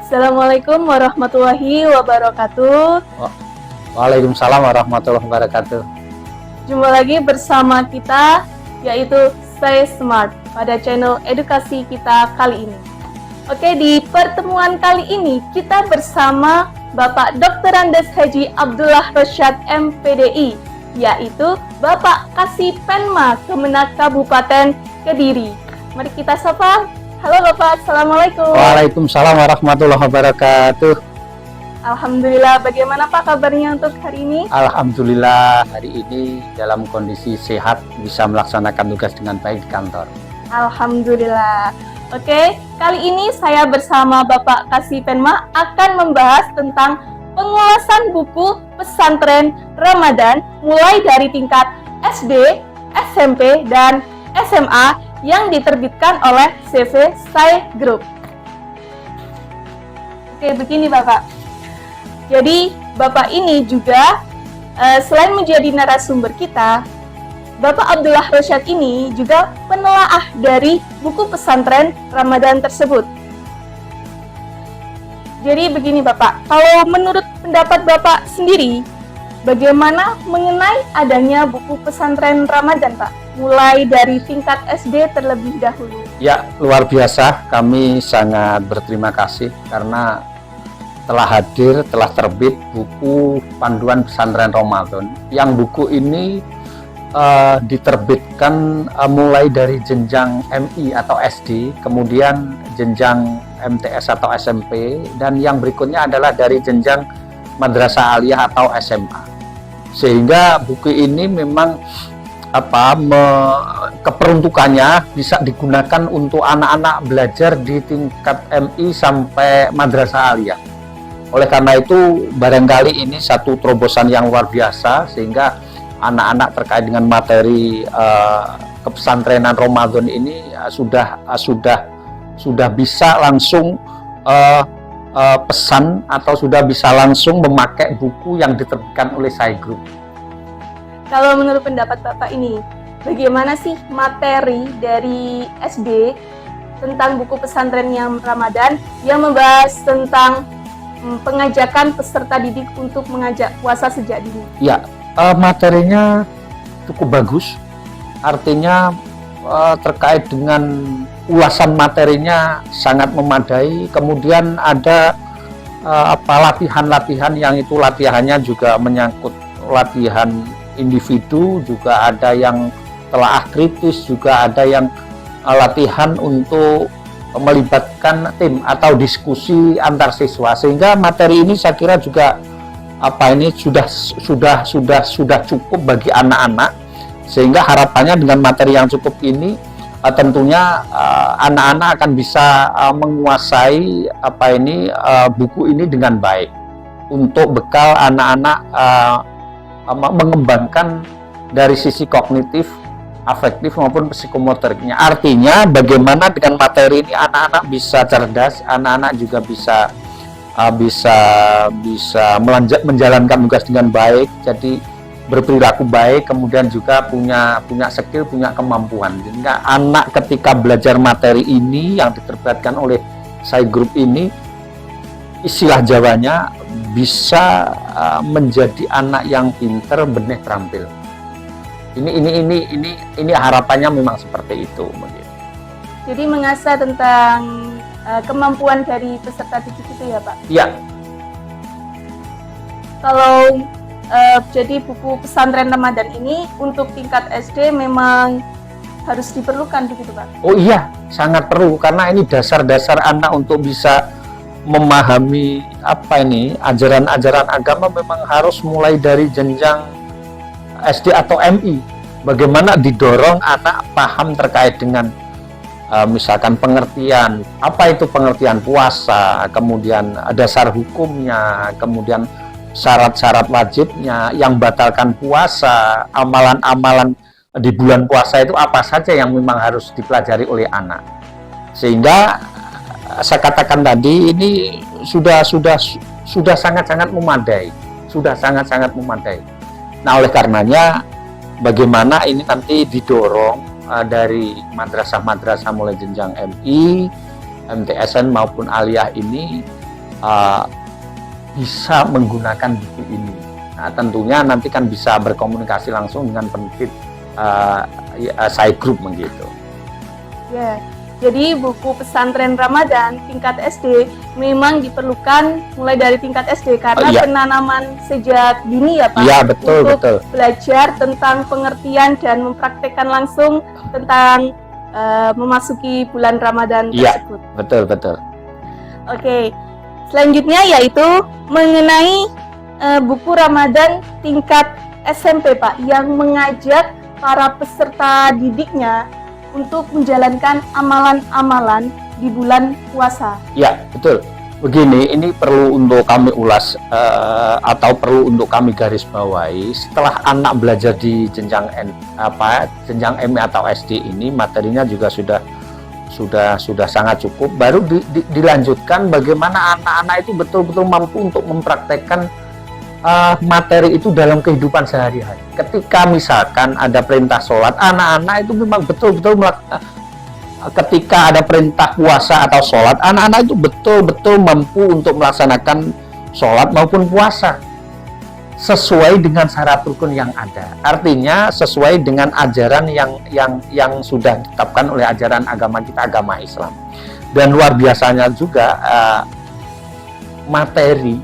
Assalamualaikum warahmatullahi wabarakatuh. Waalaikumsalam warahmatullahi wabarakatuh. Jumpa lagi bersama kita, yaitu Stay Smart pada channel edukasi kita kali ini. Oke, di pertemuan kali ini kita bersama Bapak Dr. Andes Haji Abdullah Rosyad MPDI, yaitu Bapak Kasih Penma Kemenak Kabupaten Kediri. Mari kita sapa. Halo Bapak, Assalamualaikum. Waalaikumsalam warahmatullahi wabarakatuh. Alhamdulillah, bagaimana Pak kabarnya untuk hari ini? Alhamdulillah hari ini dalam kondisi sehat, bisa melaksanakan tugas dengan baik di kantor. Alhamdulillah. Oke, kali ini saya bersama Bapak Kasih Penma akan membahas tentang pengulasan buku pesantren Ramadan mulai dari tingkat SD, SMP, dan SMA yang diterbitkan oleh CV Sai Group. Oke, begini Bapak. Jadi Bapak ini juga selain menjadi narasumber kita, Bapak Abdullah Rosyad ini juga penelaah dari buku pesantren Ramadan tersebut. Jadi begini Bapak, kalau menurut pendapat Bapak sendiri, bagaimana mengenai adanya buku pesantren Ramadan Pak? Mulai dari tingkat SD terlebih dahulu. Ya, luar biasa. Kami sangat berterima kasih karena telah hadir, telah terbit buku panduan pesantren Ramadan. Yang buku ini diterbitkan mulai dari jenjang MI atau SD, kemudian jenjang MTS atau SMP, dan yang berikutnya adalah dari jenjang madrasah aliyah atau SMA. Sehingga buku ini memang keperuntukannya bisa digunakan untuk anak-anak belajar di tingkat MI sampai madrasah aliyah. Oleh karena itu barangkali ini satu terobosan yang luar biasa, sehingga anak-anak terkait dengan materi kepesantrenan Ramadan ini sudah bisa langsung pesan atau sudah bisa langsung memakai buku yang diterbitkan oleh Sai Group. Kalau menurut pendapat Bapak ini, bagaimana sih materi dari SD tentang buku pesantren yang Ramadan yang membahas tentang pengajakan peserta didik untuk mengajak puasa sejak dini? Ya, materinya cukup bagus. Artinya terkait dengan ulasan materinya sangat memadai. Kemudian ada latihan-latihan yang itu latihannya juga menyangkut latihan individu, juga ada yang telaah kritis, juga ada yang latihan untuk melibatkan tim atau diskusi antar siswa, sehingga materi ini saya kira juga sudah cukup bagi anak-anak, sehingga harapannya dengan materi yang cukup ini tentunya anak-anak akan bisa menguasai buku ini dengan baik untuk bekal anak-anak mengembangkan dari sisi kognitif, afektif maupun psikomotoriknya. Artinya bagaimana dengan materi ini anak-anak bisa cerdas, anak-anak juga bisa menjalankan tugas dengan baik, jadi berperilaku baik, kemudian juga punya skill, punya kemampuan. Jadi anak ketika belajar materi ini yang diterbitkan oleh Sai Group ini, istilah Jawanya bisa menjadi anak yang pinter, benih terampil. Ini harapannya memang seperti itu. Jadi mengasah tentang kemampuan dari peserta didik itu ya Pak? Iya. Kalau jadi buku pesantren Ramadan ini untuk tingkat SD memang harus diperlukan begitu Pak? Oh iya, sangat perlu, karena ini dasar-dasar anak untuk bisa memahami ajaran-ajaran agama memang harus mulai dari jenjang SD atau MI. Bagaimana didorong anak paham terkait dengan misalkan pengertian, apa itu pengertian puasa, kemudian dasar hukumnya, kemudian syarat-syarat wajibnya, yang batalkan puasa, amalan-amalan di bulan puasa itu apa saja yang memang harus dipelajari oleh anak. Sehingga saya katakan tadi ini sudah sangat-sangat memadai, sudah sangat-sangat memadai. Nah, oleh karenanya bagaimana ini nanti didorong dari madrasah-madrasah mulai jenjang MI, MTSN maupun aliyah ini bisa menggunakan buku ini. Nah, tentunya nanti kan bisa berkomunikasi langsung dengan penerbit SAI Group begitu. Ya, jadi buku pesantren Ramadan tingkat SD memang diperlukan mulai dari tingkat SD karena Iya. penanaman sejak dini ya Pak. Iya, betul, untuk betul. belajar tentang pengertian dan mempraktekkan langsung tentang memasuki bulan Ramadan Iya. tersebut. Betul, betul. Oke, selanjutnya yaitu mengenai buku Ramadan tingkat SMP Pak yang mengajak para peserta didiknya untuk menjalankan amalan-amalan di bulan puasa. Ya, betul. Begini, ini perlu untuk kami ulas atau perlu untuk kami garis bawahi. Setelah anak belajar di jenjang jenjang MI atau SD ini, materinya juga sudah sangat cukup. Baru dilanjutkan bagaimana anak-anak itu betul-betul mampu untuk mempraktekkan materi itu dalam kehidupan sehari-hari. Ketika misalkan ada perintah sholat, anak-anak itu memang betul-betul ketika ada perintah puasa atau sholat, anak-anak itu betul-betul mampu untuk melaksanakan sholat maupun puasa sesuai dengan syarat rukun yang ada. Artinya sesuai dengan ajaran yang sudah ditetapkan oleh ajaran agama kita, agama Islam. Dan luar biasanya juga materi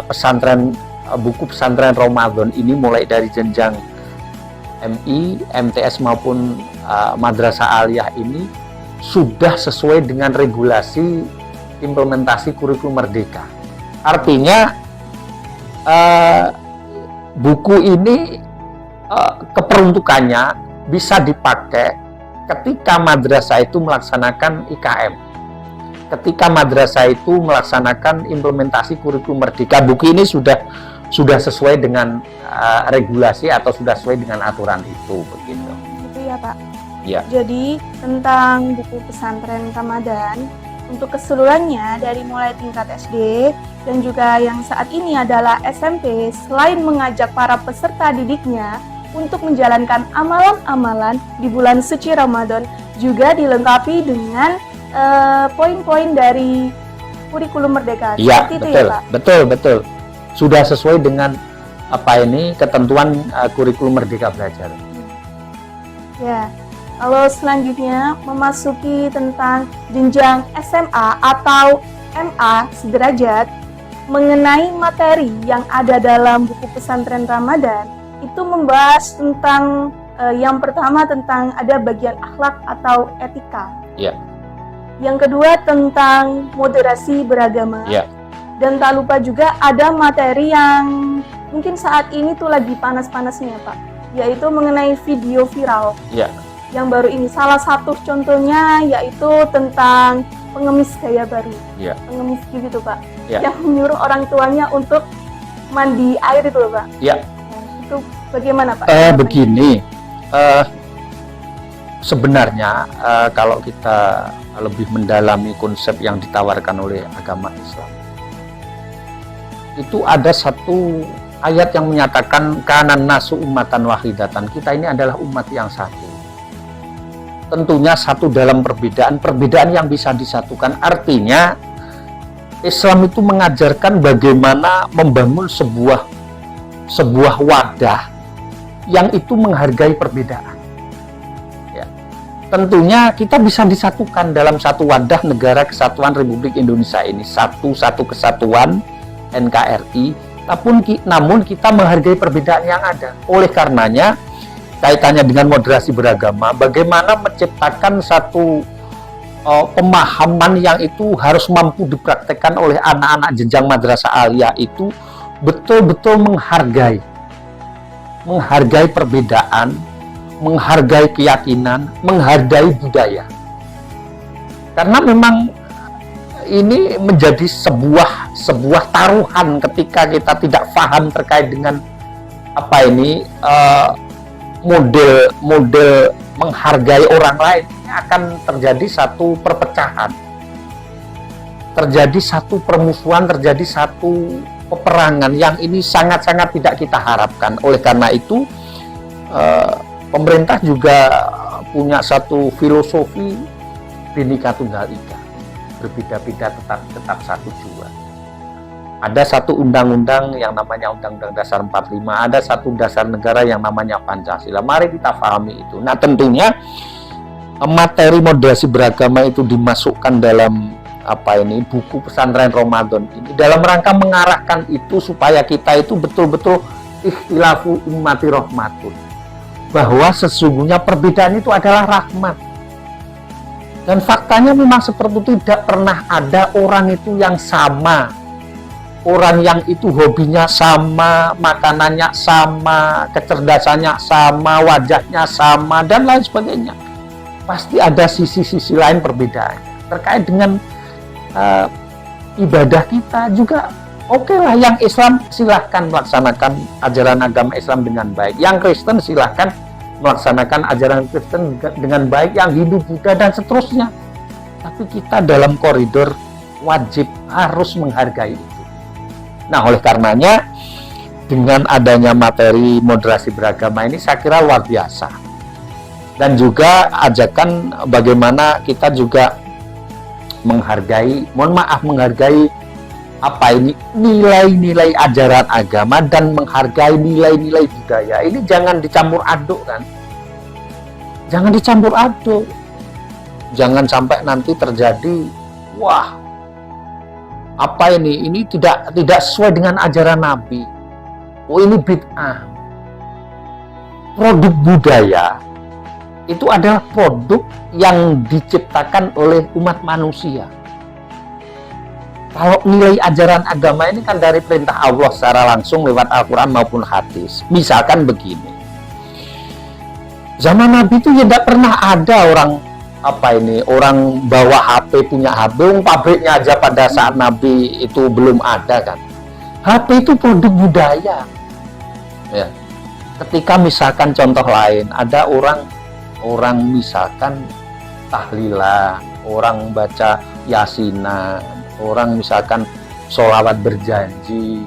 pesantren, buku pesantren Ramadan ini mulai dari jenjang MI, MTS maupun madrasah aliyah ini sudah sesuai dengan regulasi implementasi kurikulum merdeka. Artinya buku ini keperuntukannya bisa dipakai ketika madrasah itu melaksanakan IKM. Ketika madrasah itu melaksanakan implementasi kurikulum merdeka, buku ini sudah sesuai dengan regulasi atau sudah sesuai dengan aturan itu, begitu. Gitu ya Pak. Ya. Jadi tentang buku pesantren Ramadan untuk keseluruhannya dari mulai tingkat SD dan juga yang saat ini adalah SMP, selain mengajak para peserta didiknya untuk menjalankan amalan-amalan di bulan suci Ramadan, juga dilengkapi dengan poin-poin dari kurikulum merdeka. Iya, Seperti itu betul, ya Pak? betul. Sudah sesuai dengan ketentuan kurikulum merdeka belajar. Ya. Kalau selanjutnya memasuki tentang jenjang SMA atau MA sederajat, mengenai materi yang ada dalam buku pesantren Ramadan, itu membahas tentang yang pertama tentang ada bagian akhlak atau etika. Ya. Yang kedua tentang moderasi beragama. Ya. Dan tak lupa juga ada materi yang mungkin saat ini tuh lagi panas-panasnya Pak, yaitu mengenai video viral. Ya. Yang baru ini salah satu contohnya yaitu tentang pengemis gaya baru. Ya. Pengemis gitu Pak. Ya. Yang menyuruh orang tuanya untuk mandi air itu loh Pak. Ya. Nah, itu bagaimana Pak? Begini, sebenarnya kalau kita lebih mendalami konsep yang ditawarkan oleh agama Islam, itu ada satu ayat yang menyatakan kanan nasu ummatan wahidatan, kita ini adalah umat yang satu. Tentunya satu dalam perbedaan yang bisa disatukan. Artinya Islam itu mengajarkan bagaimana membangun sebuah wadah yang itu menghargai perbedaan. Ya. Tentunya kita bisa disatukan dalam satu wadah negara kesatuan Republik Indonesia ini, satu kesatuan NKRI, namun kita menghargai perbedaan yang ada. Oleh karenanya, kaitannya dengan moderasi beragama, bagaimana menciptakan satu pemahaman yang itu harus mampu dipraktekkan oleh anak-anak jenjang madrasah aliyah itu betul-betul menghargai perbedaan, menghargai keyakinan, menghargai budaya. Karena memang ini menjadi sebuah taruhan ketika kita tidak paham terkait dengan model menghargai orang lain, ini akan terjadi satu perpecahan, terjadi satu permusuhan, terjadi satu peperangan yang ini sangat-sangat tidak kita harapkan. Oleh karena itu pemerintah juga punya satu filosofi Bhinneka Tunggal Ika, berbeda-beda tetap satu jua. Ada satu undang-undang yang namanya Undang-Undang Dasar 45, ada satu dasar negara yang namanya Pancasila. Mari kita pahami itu. Nah, tentunya materi moderasi beragama itu dimasukkan dalam buku pesantren Ramadan ini dalam rangka mengarahkan itu supaya kita itu betul-betul ikhtilafu ummati rahmatun, bahwa sesungguhnya perbedaan itu adalah rahmat. Dan faktanya memang seperti itu, tidak pernah ada orang itu yang sama, orang yang itu hobinya sama, makanannya sama, kecerdasannya sama, wajahnya sama, dan lain sebagainya. Pasti ada sisi-sisi lain perbedaannya. Terkait dengan ibadah kita juga, oke lah, yang Islam silahkan melaksanakan ajaran agama Islam dengan baik, yang Kristen silahkan melaksanakan ajaran Kristen dengan baik, yang Hindu, Buddha, dan seterusnya. Tapi kita dalam koridor wajib harus menghargai itu. Nah, oleh karenanya dengan adanya materi moderasi beragama ini saya kira luar biasa. Dan juga ajakan bagaimana kita juga menghargai, menghargai nilai-nilai ajaran agama dan menghargai nilai-nilai budaya. Ini jangan dicampur aduk kan. Jangan dicampur aduk. Jangan sampai nanti terjadi, wah, ini tidak sesuai dengan ajaran Nabi. Oh, ini bid'ah. Produk budaya itu adalah produk yang diciptakan oleh umat manusia. Kalau nilai ajaran agama ini kan dari perintah Allah secara langsung lewat Al-Quran maupun hadis. Misalkan begini, zaman Nabi itu ya tidak pernah ada orang bawa HP, punya HP, pabriknya aja pada saat Nabi itu belum ada kan. HP itu produk budaya. Ya. Ketika misalkan contoh lain, ada orang misalkan tahlilah, orang baca yasinan, orang misalkan sholawat berjanji.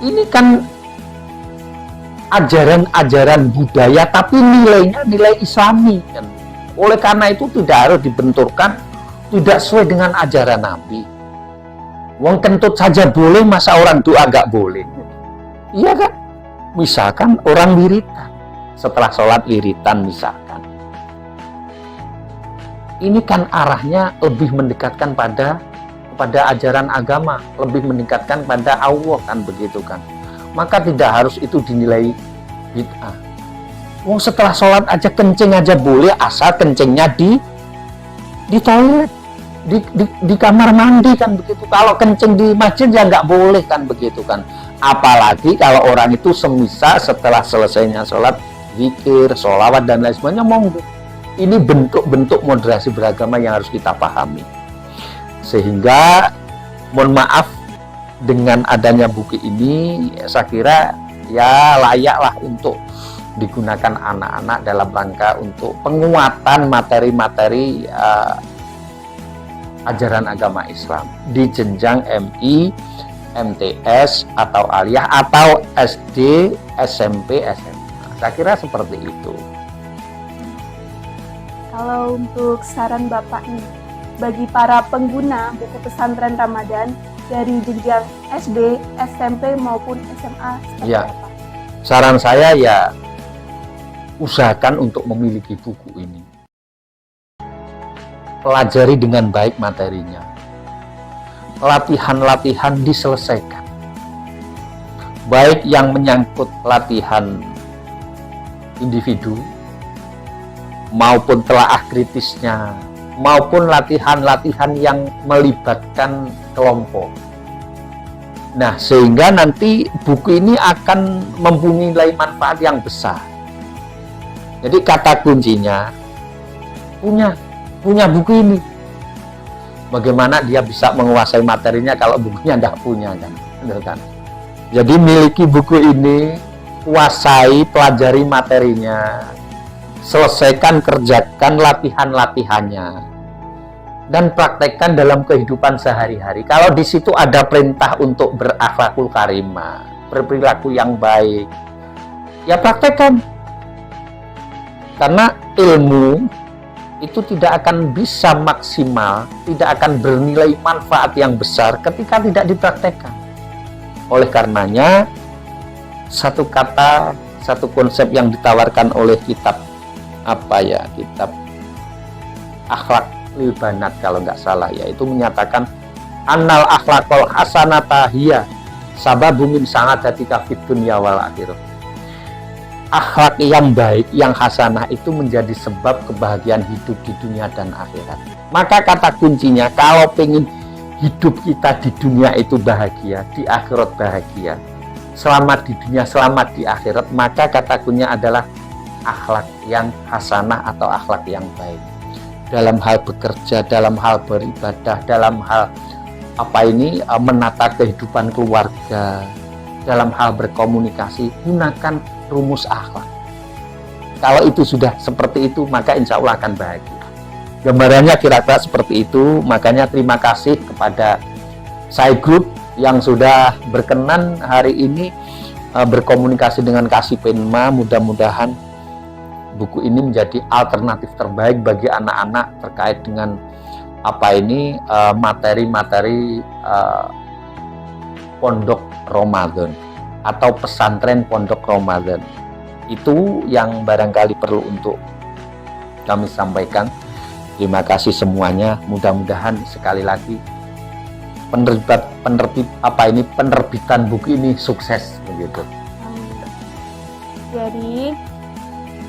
Ini kan ajaran-ajaran budaya, tapi nilainya nilai Islami kan. Oleh karena itu tidak harus dibenturkan, tidak sesuai dengan ajaran Nabi. Wong kentut saja boleh, masa orang doa nggak boleh? Iya kan? Misalkan orang wiritan, setelah sholat wiritan misalkan. Ini kan arahnya lebih mendekatkan kepada ajaran agama, lebih mendekatkan pada Allah kan, begitu kan. Maka tidak harus itu dinilai bid'ah. Wong setelah sholat aja kencing aja boleh, asal kencingnya di toilet, di kamar mandi kan, begitu. Kalau kencing di masjid ya nggak boleh kan, begitu kan. Apalagi kalau orang itu semisal setelah selesainya sholat zikir, sholawat dan lain sebagainya, monggo. Ini bentuk-bentuk moderasi beragama yang harus kita pahami. Sehingga mohon maaf, dengan adanya buku ini saya kira ya layaklah untuk digunakan anak-anak dalam rangka untuk penguatan materi-materi ajaran agama Islam di jenjang MI, MTS atau aliyah atau SD, SMP, SMA. Saya kira seperti itu. Kalau untuk saran Bapak nih, bagi para pengguna buku pesantren Ramadan dari jenjang SD, SMP maupun SMA, seperti apa? Saran saya ya usahakan untuk memiliki buku ini. Pelajari dengan baik materinya. Latihan-latihan diselesaikan. Baik yang menyangkut latihan individu maupun telaah kritisnya, maupun latihan-latihan yang melibatkan kelompok. Nah, sehingga nanti buku ini akan mempunyai nilai manfaat yang besar. Jadi kata kuncinya punya buku ini. Bagaimana dia bisa menguasai materinya kalau bukunya tidak punya kan? Jadi miliki buku ini, kuasai, pelajari materinya, selesaikan, kerjakan latihan-latihannya, dan praktekkan dalam kehidupan sehari-hari. Kalau di situ ada perintah untuk berakhlakul karimah, berperilaku yang baik, ya praktekkan. Karena ilmu itu tidak akan bisa maksimal, tidak akan bernilai manfaat yang besar ketika tidak dipraktekkan. Oleh karenanya, satu kata, satu konsep yang ditawarkan oleh kitab kitab Akhlak lil Banat kalau nggak salah, yaitu menyatakan annal akhlaqul hasanata hiya sababun min sa'adatika fid dunya wal akhirah. Akhlak yang baik, yang hasanah itu menjadi sebab kebahagiaan hidup di dunia dan akhirat. Maka kata kuncinya, kalau pengen hidup kita di dunia itu bahagia, di akhirat bahagia, selamat di dunia, selamat di akhirat, maka kata kuncinya adalah akhlak yang hasanah atau akhlak yang baik. Dalam hal bekerja, dalam hal beribadah, dalam hal menata kehidupan keluarga, dalam hal berkomunikasi, gunakan rumus akhlak. Kalau itu sudah seperti itu, maka insya Allah akan bahagia. Gambarannya kira-kira seperti itu. Makanya terima kasih kepada Sai Group yang sudah berkenan hari ini berkomunikasi dengan Kasih Penma. Mudah-mudahan buku ini menjadi alternatif terbaik bagi anak-anak terkait dengan materi-materi pondok Ramadan atau pesantren pondok Ramadan. Itu yang barangkali perlu untuk kami sampaikan. Terima kasih semuanya. Mudah-mudahan sekali lagi penerbitan buku ini sukses begitu. Jadi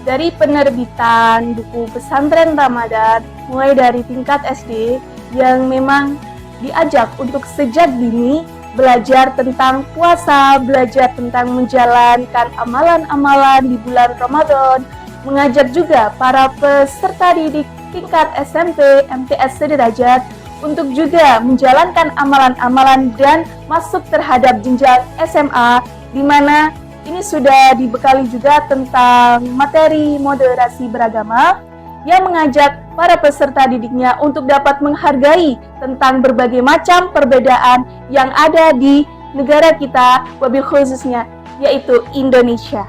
dari penerbitan buku pesantren Ramadan mulai dari tingkat SD yang memang diajak untuk sejak dini belajar tentang puasa, belajar tentang menjalankan amalan-amalan di bulan Ramadan, mengajak juga para peserta didik tingkat SMP, MTS sederajat untuk juga menjalankan amalan-amalan dan masuk terhadap jenjang SMA, di mana ini sudah dibekali juga tentang materi moderasi beragama yang mengajak para peserta didiknya untuk dapat menghargai tentang berbagai macam perbedaan yang ada di negara kita, wabil khususnya yaitu Indonesia.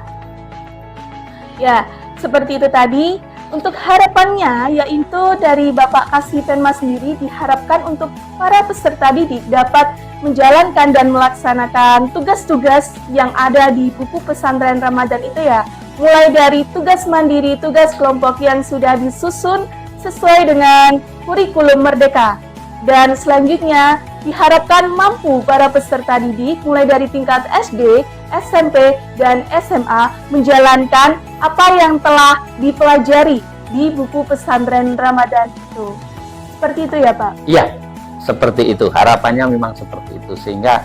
Ya, seperti itu tadi. Untuk harapannya yaitu dari Bapak Kasih Penma sendiri diharapkan untuk para peserta didik dapat menjalankan dan melaksanakan tugas-tugas yang ada di buku pesantren Ramadan itu ya. Mulai dari tugas mandiri, tugas kelompok yang sudah disusun sesuai dengan kurikulum Merdeka. Dan selanjutnya diharapkan mampu para peserta didik mulai dari tingkat SD, SMP, dan SMA menjalankan apa yang telah dipelajari di buku pesantren Ramadan itu. Seperti itu ya Pak? Iya, seperti itu. Harapannya memang seperti itu. Sehingga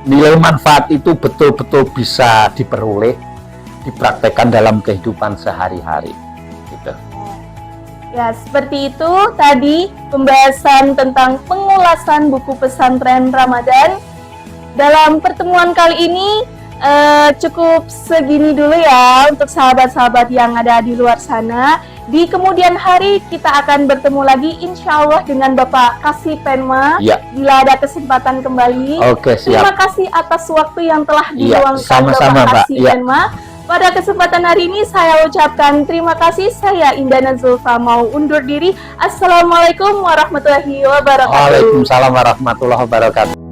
nilai manfaat itu betul-betul bisa diperoleh, dipraktekkan dalam kehidupan sehari-hari. Gitu. Ya, seperti itu tadi pembahasan tentang pengulasan buku pesantren Ramadan. Dalam pertemuan kali ini cukup segini dulu ya untuk sahabat-sahabat yang ada di luar sana. Di kemudian hari kita akan bertemu lagi insya Allah dengan Bapak Kasih Penma Ya. bila ada kesempatan kembali. Oke, siap. Terima kasih atas waktu yang telah Ya, diluangkan sama-sama, Bapak Mbak. Kasih Ya. Penma. Pada kesempatan hari ini saya ucapkan terima kasih. Saya Indana Zulfa mau undur diri. Assalamualaikum warahmatullahi wabarakatuh. Waalaikumsalam warahmatullahi wabarakatuh.